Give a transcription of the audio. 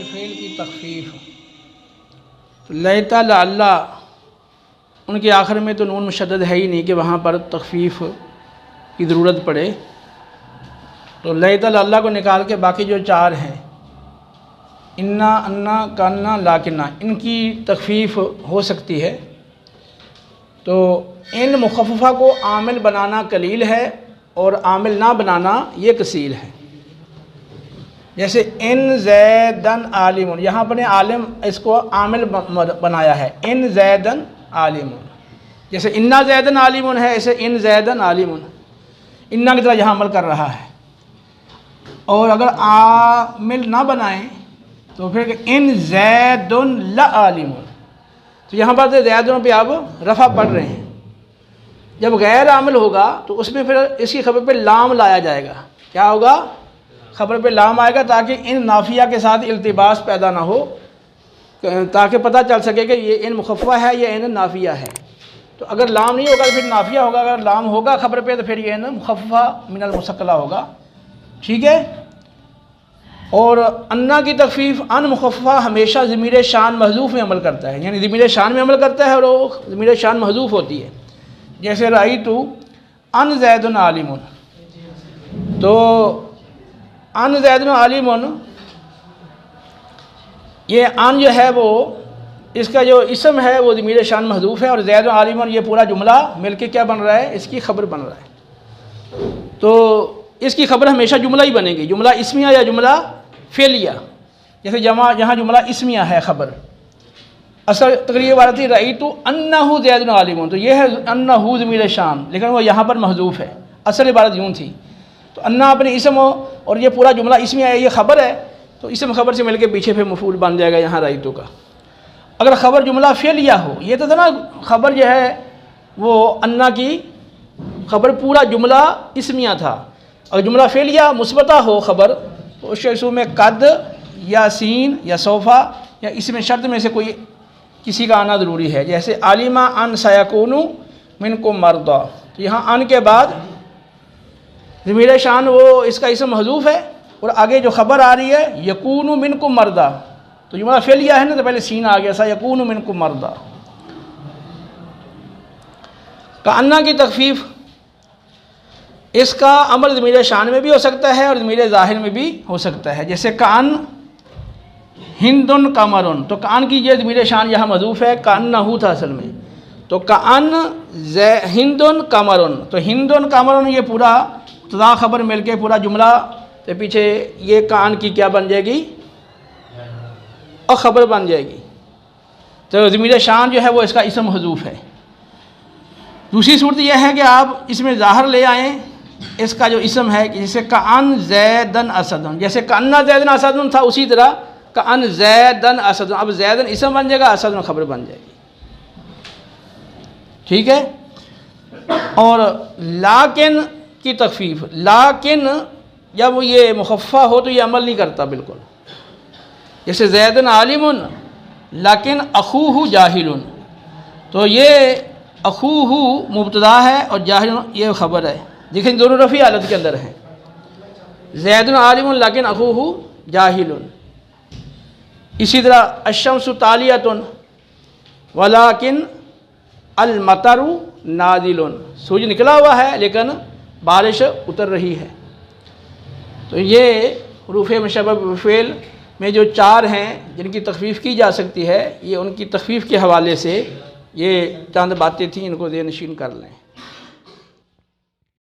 Fail की तख़फ़ीफ़, तो लैता लअल्ला उनके आखिर में तो नून मुशद्दद है ही नहीं कि वहाँ पर तख़फ़ीफ़ की ज़रूरत पड़े। तो लैता लअल्ला को निकाल के बाकी जो चार हैं, इन्ना, अन्ना, कान्ना, लाकिन्ना, इनकी तख़फ़ीफ़ हो सकती है। तो इन मुख़फ़फ़ा को आमिल बनाना कलील है और आमिल ना बनाना ये कसीर है। जैसे इन ज़ैदन आलिमुन, यहाँ पर आलिम इसको आमिल बनाया है, इन ज़ैदन आलिमुन। जैसे इन्ना ज़ैदन आलिमुन है, ऐसे इन ज़ैदन आलिमुन, इन्ना की तरह यहाँ अमल कर रहा है। और अगर आमिल ना बनाएं तो फिर इन ज़ैदुन ला आलिमुन, तो यहाँ पर ज़ैदुन पे आप रफ़ा पढ़ रहे हैं। जब गैर आमिल होगा तो उसमें फिर इसकी खबर पे लाम लाया जाएगा। क्या होगा? खबर पे लाम आएगा ताकि इन नाफिया के साथ इल्तिबास पैदा ना हो, ताकि पता चल सके कि ये इन मुख़फ़फ़ा है या इन नाफिया है। तो अगर लाम नहीं होगा तो फिर नाफिया होगा, अगर लाम होगा खबर पे तो फिर ये इन मुख़फ़फ़ा मिनल मुसक्कला होगा। ठीक है। और अन्ना की तख़फ़ीफ़ अन मुख़फ़फ़ा हमेशा ज़मीर शान महज़ूफ़ में अमल करता है, यानी ज़मीर शान में अमल करता है और वो ज़मीर शान महज़ूफ़ होती है। जैसे रअयतु अन ज़ैदुन आलिमुन, तो अन ज़ैदुन आलिमुन, ये अन जो है वो इसका जो इसम है वो ज़मीर शान महज़ूफ़ है और ज़ैदुन आलिमुन ये पूरा जुमला मिलके क्या बन रहा है? इसकी खबर बन रहा है। तो इसकी खबर हमेशा जुमला ही बनेगी, जुमला इस्मिया या जुमला फ़ेलिया। जैसे जहाँ जुमला इस्मिया है खबर, असल तकरीर वाला थी रअयतु अन्नहु ज़ैदुन आलिमुन, तो ये है अन्नहु ज़मीर शान, लेकिन वो यहाँ पर महज़ूफ़ है। असल इबारत यूँ थी। तो अन्ना अपने इसम हो और ये पूरा जुमला इसमें है, ये ख़बर है, तो इसम ख़बर से मिलके पीछे फिर मफ़ूल बन जाएगा यहाँ रअयतु का। अगर ख़बर जुमला फ़ेलिया हो, ये तो था ना ख़बर जो है वो अन्ना की ख़बर पूरा जुमला इसमिया था। अगर जुमला फ़ेलिया मुस्बता हो ख़बर, तो उस केसों में कद या सीन या सोफ़ा या इसमें शर्त में से कोई किसी का आना ज़रूरी है। जैसे आलिमा अन सयकूनु मिनकुम मर्दा, तो यहाँ अन के बाद ज़मीर शान वो इसका इसम महज़ूफ़ है और आगे जो ख़बर आ रही है यकूनु मिनकुम मर्दा, तो जुमला फ़ेलिया है ना, तो पहले सीन आ गया सयकूनु मिनकुम मर्दा। का अन्ना की तख़फ़ीफ़, इसका अमल ज़मीर शान में भी हो सकता है और ज़मीर ज़ाहिर में भी हो सकता है। जैसे कान हिंदुन कमरुन, तो कान की ये ज़मीर शान यहाँ मज़ूफ़ है, कान्नहु था असल में, तो कान हिंदुन कमरुन, तो हिंदुन कमरुन ये पूरा तदा ख़बर मिल के पूरा जुमला के पीछे ये कान की क्या बन जाएगी? और ख़बर बन जाएगी। तो ज़मीर शान जो है वो इसका इसम महज़ूफ़ है। दूसरी सूरत यह है कि आप इसमें ज़ाहिर ले आएँ इसका जो इसम है, जैसे कान ज़ैदन असदन, जैसे कान्ना ज़ैदन असदन था, उसी तरह कान ज़ैदन असदन, अब ज़ैदन इसम बन जाएगा, असदन ख़बर बन जाएगी। ठीक है। और लाकिन की तख़फ़ीफ़, लाकिन जब ये मुख़फ़फ़ा हो तो ये अमल नहीं करता बिल्कुल। जैसे ज़ैदन आलिमुन लाकिन अख़ूहु जाहिलुन, तो ये अख़ूहु मुब्तदा है और जाहिलुन ये ख़बर है। देखिए दोनों रफ़ी हालत के अंदर हैं। ज़ैदुन आलिमुन लाकिन अख़ूहु जाहिलुन। इसी तरह अश्शम्सु तालियतुन वलाकिन अल मतरु नाज़िलुन, सूरज निकला हुआ है लेकिन बारिश उतर रही है। तो ये हुरूफ़ मुशब्बह फ़ेल में जो चार हैं जिनकी तख़फ़ीफ़ की जा सकती है, ये उनकी तख़फ़ीफ़ के हवाले से ये चंद बातें थीं, इनको ज़हन नशीन कर लें।